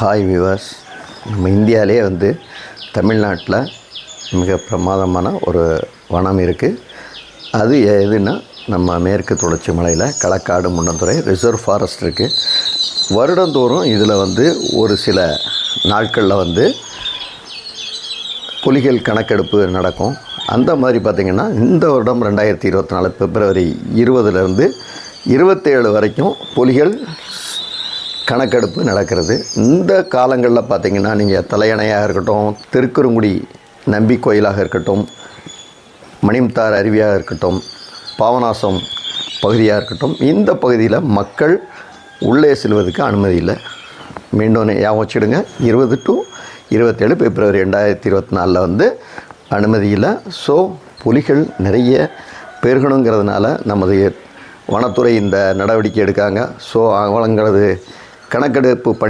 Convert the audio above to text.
Hi viewers, நம்ம இந்தியாவிலே தமிழ்நாட்டில் மிக பிரமாதமான ஒரு வனம் இருக்குது. அது எதுன்னா நம்ம மேற்கு தொடர்ச்சி மலையில் களக்காடு முன்னந்துறை ரிசர்வ் ஃபாரஸ்ட் இருக்குது. வருடந்தோறும் இதில் ஒரு சில நாட்களில் புலிகள் கணக்கெடுப்பு நடக்கும். அந்த மாதிரி பார்த்திங்கன்னா இந்த வருடம் 2024 பிப்ரவரி 20லேருந்து 27 வரைக்கும் புலிகள் கணக்கெடுப்பு நடக்கிறது. இந்த காலங்களில் பார்த்திங்கன்னா நீங்கள் தலையணையாக இருக்கட்டும், திருக்குறுங்குடி நம்பி கோயிலாக இருக்கட்டும், மணிமுத்தார் அருவியாக இருக்கட்டும், பாபநாசம் பகுதியாக இருக்கட்டும், இந்த பகுதியில் மக்கள் உள்ளே செல்வதற்கு அனுமதி இல்லை. மீண்டும் ஞாபகம் வச்சுடுங்க, 20 to 27 பிப்ரவரி 2024 அனுமதி இல்லை. ஸோ புலிகள் நிறைய பெருகணுங்கிறதுனால நமது வனத்துறை இந்த நடவடிக்கை எடுக்காங்க. ஸோ அவங்களது கணக்கெடுப்பு